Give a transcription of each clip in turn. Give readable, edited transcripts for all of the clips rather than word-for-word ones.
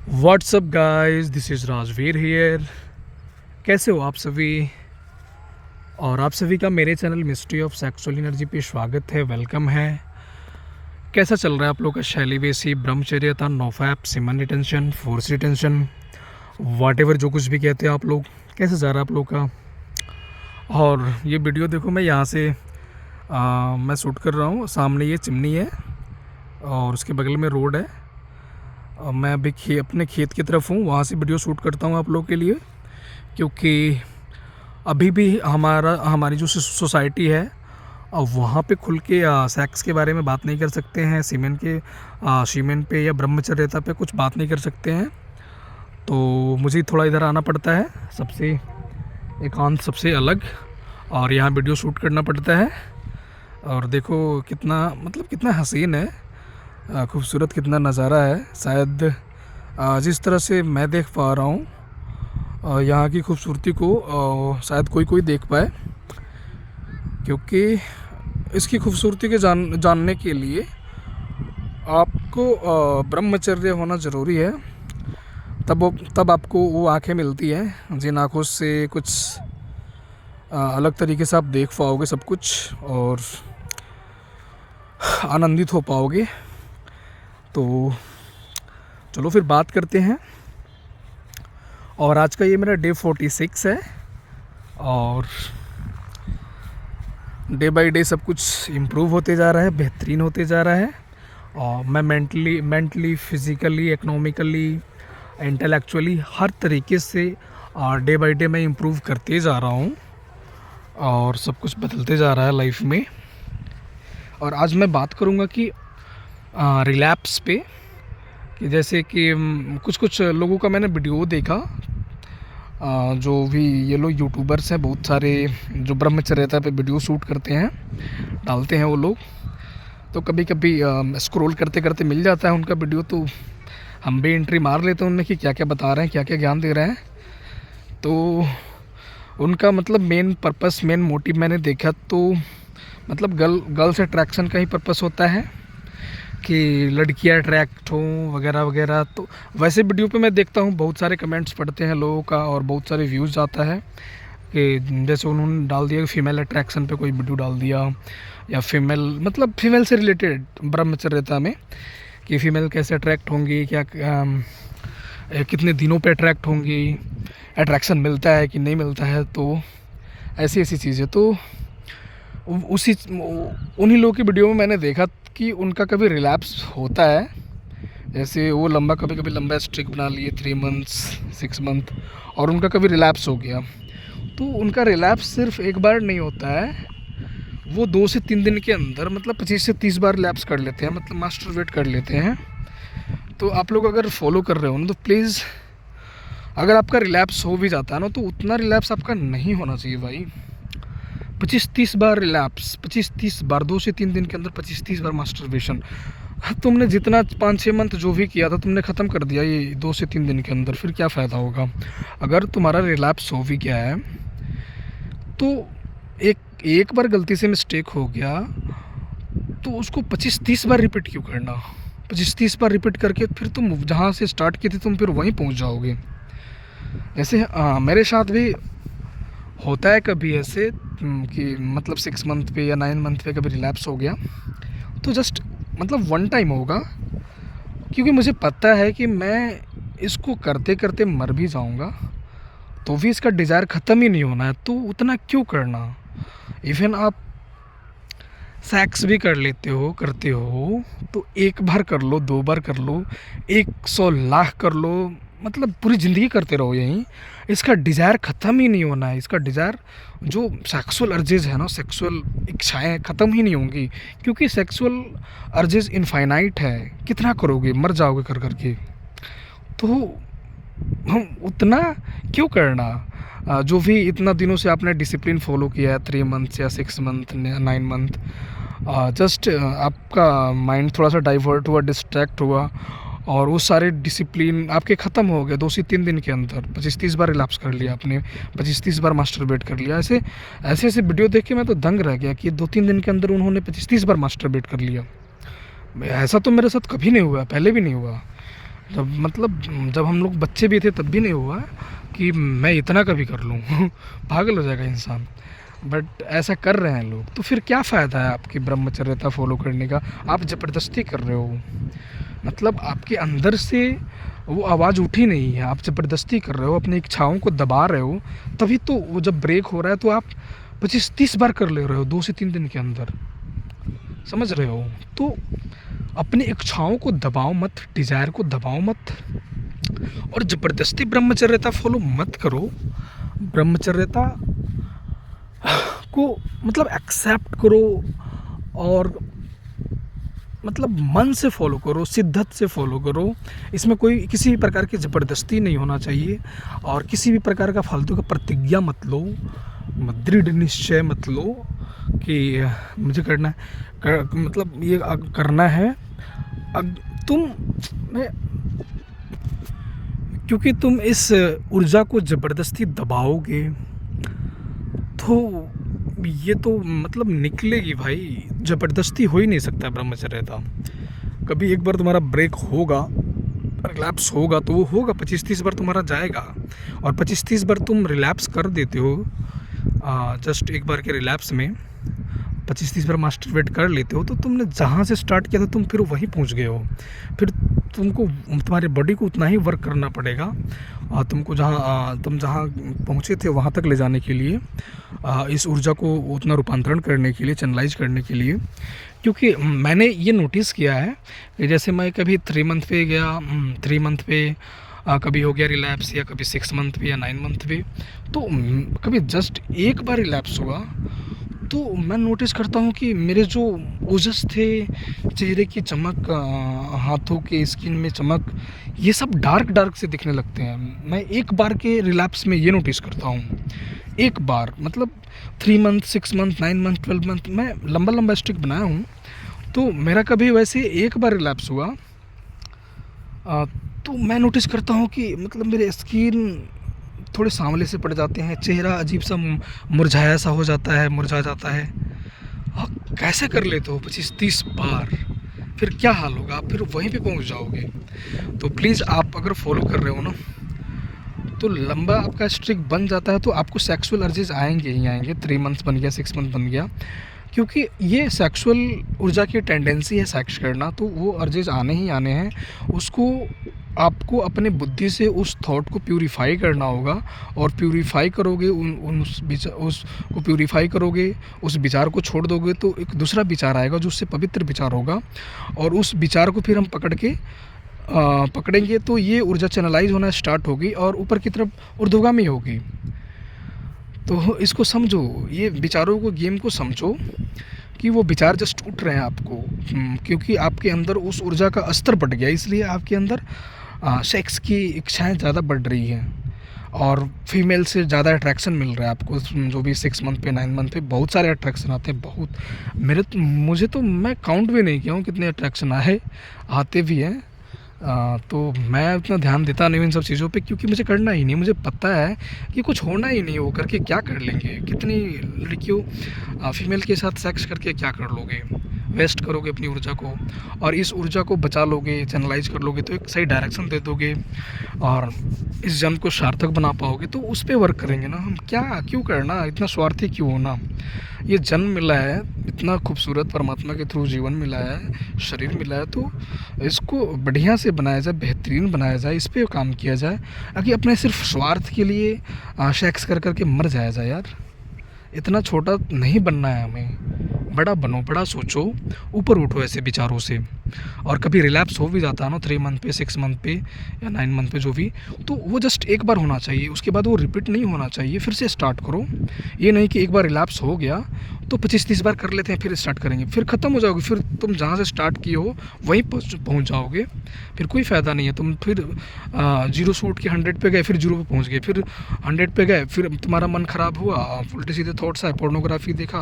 WhatsApp guys, this is Rajveer here. कैसे हो आप सभी? और आप सभी का मेरे channel mystery of sexual energy पे स्वागत है, वेलकम है। कैसा चल रहा है आप लोग का शैली बेसी, ब्रह्मचर्यता, नोफैप, सिमन रिटेंशन, फोर्स रिटेंशन, वाट एवर जो कुछ भी कहते हैं आप लोग, कैसे जा रहा है आप लोग का? और ये वीडियो देखो, मैं यहाँ से मैं शूट कर रहा हूँ। सामने ये चिमनी है और उसके बगल में रोड है। मैं अभी अपने खेत की तरफ हूँ, वहाँ से वीडियो शूट करता हूँ आप लोगों के लिए, क्योंकि अभी भी हमारी जो सोसाइटी है वहाँ पे खुल के सेक्स के बारे में बात नहीं कर सकते हैं। सीमेन पे या ब्रह्मचर्यता पे कुछ बात नहीं कर सकते हैं। तो मुझे थोड़ा इधर आना पड़ता है, सबसे एकांत, सबसे अलग, और यहाँ वीडियो शूट करना पड़ता है। और देखो कितना हसीन है, खूबसूरत कितना नज़ारा है। शायद जिस तरह से मैं देख पा रहा हूँ यहाँ की खूबसूरती को शायद कोई देख पाए, क्योंकि इसकी खूबसूरती के जानने के लिए आपको ब्रह्मचर्य होना ज़रूरी है। तब आपको वो आँखें मिलती हैं जिन आँखों से कुछ अलग तरीके से आप देख पाओगे सब कुछ और आनंदित हो पाओगे। तो चलो फिर बात करते हैं। और आज का ये मेरा डे 46 है और डे बाय डे सब कुछ इम्प्रूव होते जा रहा है, बेहतरीन होते जा रहा है। और मैं मेंटली फिज़िकली, इकोनॉमिकली, इंटेलेक्चुअली हर तरीके से डे बाय डे मैं इम्प्रूव करते जा रहा हूँ और सब कुछ बदलते जा रहा है लाइफ में। और आज मैं बात करूँगा कि रिलैप्स पे, कि जैसे कि कुछ लोगों का मैंने वीडियो देखा, जो भी ये लोग यूट्यूबर्स हैं, बहुत सारे जो ब्रह्मचर्यता पे वीडियो शूट करते हैं, डालते हैं वो लोग। तो कभी कभी स्क्रॉल करते करते मिल जाता है उनका वीडियो, तो हम भी एंट्री मार लेते हैं उनमें कि क्या क्या बता रहे हैं, क्या क्या ज्ञान दे रहे हैं। तो उनका मेन पर्पस, मेन मोटिव मैंने देखा तो गर्ल्स अट्रैक्शन का ही पर्पस होता है कि लड़कियां अट्रैक्ट हों वगैरह वगैरह। तो वैसे वीडियो पे मैं देखता हूँ, बहुत सारे कमेंट्स पढ़ते हैं लोगों का और बहुत सारे व्यूज़ आता है कि जैसे उन्होंने डाल दिया कि फ़ीमेल अट्रैक्शन पे कोई वीडियो डाल दिया, या फीमेल से रिलेटेड ब्रह्मचर्यता में कि फ़ीमेल कैसे अट्रैक्ट होंगी, क्या कितने दिनों पे अट्रैक्ट होंगी, अट्रैक्शन मिलता है कि नहीं मिलता है। तो ऐसी चीज़ें तो उन्हीं लोगों की वीडियो में मैंने देखा कि उनका कभी रिलैप्स होता है। जैसे वो कभी कभी लंबा स्ट्रिक बना लिए 3 मंथ्स 6 मंथ, और उनका कभी रिलैप्स हो गया। तो उनका रिलैप्स सिर्फ एक बार नहीं होता है, वो 2 से 3 दिन के अंदर 25 से 30 बार रिलैप्स कर लेते हैं, मास्टरबेट कर लेते हैं। तो आप लोग अगर फॉलो कर रहे हो ना, तो प्लीज़, अगर आपका रिलैप्स हो भी जाता है ना, तो उतना रिलैप्स आपका नहीं होना चाहिए भाई। 25-30 बार रिलैप्स, 25-30 बार, 2 से 3 दिन के अंदर 25-30 बार मास्टरबेशन। तुमने जितना 5-6 मंथ जो भी किया था तुमने ख़त्म कर दिया ये 2 से 3 दिन के अंदर, फिर क्या फ़ायदा होगा? अगर तुम्हारा रिलैप्स हो भी गया है तो एक बार गलती से मिस्टेक हो गया तो उसको 25-30 बार रिपीट क्यों करना? 25-30 बार रिपीट करके फिर तुम जहाँ से स्टार्ट की थी तुम फिर वहीं पहुँच जाओगे। जैसे मेरे साथ भी होता है कभी ऐसे कि 6 मंथ पे या 9 मंथ पे कभी रिलैप्स हो गया, तो जस्ट 1 टाइम होगा, क्योंकि मुझे पता है कि मैं इसको करते करते मर भी जाऊंगा तो भी इसका डिज़ायर ख़त्म ही नहीं होना है। तो उतना क्यों करना? इवन आप सेक्स भी करते हो तो 1 बार कर लो, 2 बार कर लो, 100 लाख कर लो, पूरी ज़िंदगी करते रहो यहीं, इसका डिज़ायर ख़त्म ही नहीं होना है। इसका डिज़ायर, जो सेक्सुअल अर्जेज है ना, सेक्सुअल इच्छाएं ख़त्म ही नहीं होंगी, क्योंकि सेक्सुअल अर्जेज इनफाइनाइट है। कितना करोगे, मर जाओगे कर करके। तो हम उतना क्यों करना? जो भी इतना दिनों से आपने डिसिप्लिन फॉलो किया है, 3 मंथ या 6 मंथ, 9 मंथ, जस्ट आपका माइंड थोड़ा सा डाइवर्ट हुआ, डिस्ट्रैक्ट हुआ, और वो सारे डिसिप्लिन आपके ख़त्म हो गए 2 से 3 दिन के अंदर। 25-30 बार रिलैप्स कर लिया आपने, 25-30 बार मास्टरबेट कर लिया। ऐसे वीडियो देख के मैं तो दंग रह गया कि 2-3 दिन के अंदर उन्होंने 25-30 बार मास्टरबेट कर लिया। ऐसा तो मेरे साथ कभी नहीं हुआ, पहले भी नहीं हुआ। जब हम लोग बच्चे भी थे तब भी नहीं हुआ कि मैं इतना कभी कर लूँ पागल हो जाएगा इंसान। बट ऐसा कर रहे हैं लोग, तो फिर क्या फ़ायदा है आपकी ब्रह्मचर्यता फॉलो करने का? आप ज़बरदस्ती कर रहे हो, मतलब आपके अंदर से वो आवाज़ उठी नहीं है, आप ज़बरदस्ती कर रहे हो, अपनी इच्छाओं को दबा रहे हो। तभी तो वो जब ब्रेक हो रहा है तो आप 25-30 बार कर ले रहे हो 2 से 3 दिन के अंदर, समझ रहे हो? तो अपनी इच्छाओं को दबाओ मत, डिज़ायर को दबाओ मत, और ज़बरदस्ती ब्रह्मचर्यता फॉलो मत करो। ब्रह्मचर्यता को मतलब एक्सेप्ट करो, और मतलब मन से फॉलो करो, शिद्दत से फॉलो करो। इसमें कोई किसी भी प्रकार की ज़बरदस्ती नहीं होना चाहिए, और किसी भी प्रकार का फालतू का प्रतिज्ञा मत लो, दृढ़ निश्चय मत लो कि मुझे करना है, मतलब ये करना है। तुम मैं क्योंकि तुम इस ऊर्जा को ज़बरदस्ती दबाओगे तो ये तो मतलब निकलेगी भाई, ज़बरदस्ती हो ही नहीं सकता ब्रह्मचर्यता। कभी एक बार तुम्हारा ब्रेक होगा, रिलैप्स होगा, तो वो होगा 25-30 बार तुम्हारा जाएगा, और 25-30 बार तुम रिलैप्स कर देते हो। जस्ट एक बार के रिलैप्स में 25-30 बार मास्टरबेट कर लेते हो, तो तुमने जहाँ से स्टार्ट किया था तुम फिर वहीं पहुँच गए हो। फिर तुमको तुम्हारे बॉडी को उतना ही वर्क करना पड़ेगा, और तुमको तुम जहाँ पहुँचे थे वहाँ तक ले जाने के लिए, इस ऊर्जा को उतना रूपांतरण करने के लिए, चैनलाइज करने के लिए। क्योंकि मैंने ये नोटिस किया है कि जैसे मैं कभी 3 मंथ पे गया, 3 मंथ पे कभी हो गया रिलैप्स, या कभी 6 मंथ पे या 9 मंथ पे, तो कभी जस्ट एक बार रिलैप्स हुआ तो मैं नोटिस करता हूँ कि मेरे जो ओजस थे, चेहरे की चमक, हाथों के स्किन में चमक, ये सब डार्क से दिखने लगते हैं। मैं एक बार के रिलैप्स में ये नोटिस करता हूँ, एक बार मतलब 3 मंथ, 6 मंथ, 9 मंथ, 12 मंथ, मैं लंबा स्ट्रिक बनाया हूँ, तो मेरा कभी वैसे एक बार रिलैप्स हुआ तो मैं नोटिस करता हूँ कि मतलब मेरे स्किन थोड़े सांवले से पड़ जाते हैं, चेहरा अजीब सा मुरझाया सा हो जाता है, मुरझा जाता है। कैसे कर लेते हो 25-30 बार? फिर क्या हाल होगा, आप फिर वहीं पे पहुंच जाओगे। तो प्लीज़ आप अगर फॉलो कर रहे हो ना, तो लंबा आपका स्ट्रिक बन जाता है तो आपको सेक्सुअल अर्जेस आएंगे ही आएंगे। 3 मंथ्स बन गया, 6 मंथ बन गया, क्योंकि ये सेक्सुअल ऊर्जा की टेंडेंसी है सेक्स करना, तो वो अर्जेस आने ही आने हैं। उसको आपको अपने बुद्धि से उस थॉट को प्यूरीफाई करना होगा, और प्यूरीफाई करोगे उसको प्यूरीफाई करोगे, उस विचार को छोड़ दोगे तो एक दूसरा विचार आएगा जो उससे पवित्र विचार होगा, और उस विचार को फिर हम पकड़ेंगे तो ये ऊर्जा चैनलाइज होना स्टार्ट होगी और ऊपर की तरफ ऊर्ध्वगामी होगी। तो इसको समझो, ये विचारों को, गेम को समझो कि वो विचार जस्ट उठ रहे हैं आपको, क्योंकि आपके अंदर उस ऊर्जा का स्तर बढ़ गया, इसलिए आपके अंदर सेक्स की इच्छाएं ज़्यादा बढ़ रही हैं, और फीमेल से ज़्यादा अट्रैक्शन मिल रहा है आपको। जो भी 6 मंथ पे, 9 मंथ पे बहुत सारे अट्रैक्शन आते हैं, बहुत। मुझे तो मैं काउंट भी नहीं किया हूँ कितने अट्रैक्शन आते भी हैं। तो मैं उतना ध्यान देता नहीं हूँ इन सब चीज़ों पे, क्योंकि मुझे करना ही नहीं। मुझे पता है कि कुछ होना ही नहीं, वो करके क्या कर लेंगे, कितनी लड़कियों फीमेल के साथ सेक्स करके क्या कर लोगे, वेस्ट करोगे अपनी ऊर्जा को, और इस ऊर्जा को बचा लोगे, चैनलाइज कर लोगे तो एक सही डायरेक्शन दे दोगे, और इस जन्म को सार्थक बना पाओगे। तो उस पर वर्क करेंगे ना हम, क्यों करना, इतना स्वार्थी क्यों होना। ये जन्म मिला है, इतना खूबसूरत परमात्मा के थ्रू जीवन मिला है, शरीर मिला है, तो इसको बढ़िया से बनाया जाए, बेहतरीन बनाया जाए, इस पर काम किया जाए, ताकि अपने सिर्फ स्वार्थ के लिए सेक्स कर के मर जाया जाए। यार इतना छोटा नहीं बनना है हमें, बड़ा बनो, बड़ा सोचो, ऊपर उठो ऐसे विचारों से। और कभी रिलैप्स हो भी जाता है ना 3 मंथ पे, 6 मंथ पे या 9 मंथ पे, जो भी, तो वो जस्ट एक बार होना चाहिए, उसके बाद वो रिपीट नहीं होना चाहिए। फिर से स्टार्ट करो, ये नहीं कि एक बार रिलैप्स हो गया तो 25-30 बार कर लेते हैं फिर स्टार्ट करेंगे, फिर ख़त्म हो जाओगे, फिर तुम जहाँ से स्टार्ट किए हो वहीं पहुँच जाओगे, फिर कोई फ़ायदा नहीं है। तुम फिर 0 से उठ के 100 पे गए, फिर 0 पे पहुँच गए, फिर 100 पे गए, फिर तुम्हारा मन ख़राब हुआ, उल्टे सीधे थॉट्स आए, पोर्नोग्राफी देखा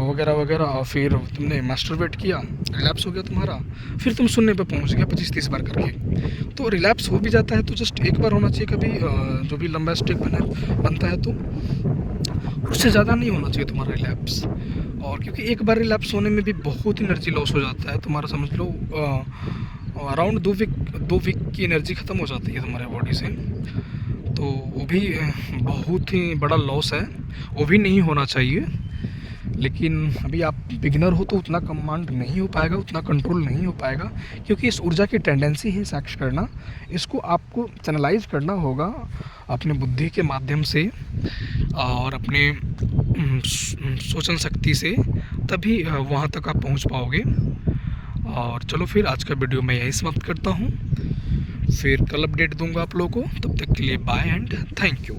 वगैरह वगैरह, और फिर तुमने मास्टरबेट किया, रिलैप्स हो गया तुम्हारा, फिर तुम सुनने पे पहुंच गया 25-30 बार करके। तो रिलैप्स हो भी जाता है तो जस्ट एक बार होना चाहिए कभी, जो भी लंबा स्ट्रिक बनता है, तो उससे ज़्यादा नहीं होना चाहिए तुम्हारा रिलैप्स। और क्योंकि एक बार रिलैप्स होने में भी बहुत एनर्जी लॉस हो जाता है तुम्हारा, समझ लो अराउंड 2 वीक की एनर्जी ख़त्म हो जाती है तुम्हारे बॉडी से, तो वो भी बहुत ही बड़ा लॉस है, वो भी नहीं होना चाहिए। लेकिन अभी आप बिगिनर हो तो उतना कमांड नहीं हो पाएगा, उतना कंट्रोल नहीं हो पाएगा, क्योंकि इस ऊर्जा की टेंडेंसी है सेक्स करना। इसको आपको चैनलाइज करना होगा अपने बुद्धि के माध्यम से और अपने सोचन शक्ति से, तभी वहाँ तक आप पहुँच पाओगे। और चलो फिर आज का वीडियो मैं यहीं समाप्त करता हूँ, फिर कल अपडेट दूंगा आप लोगों को। तब तक के लिए बाय एंड थैंक यू।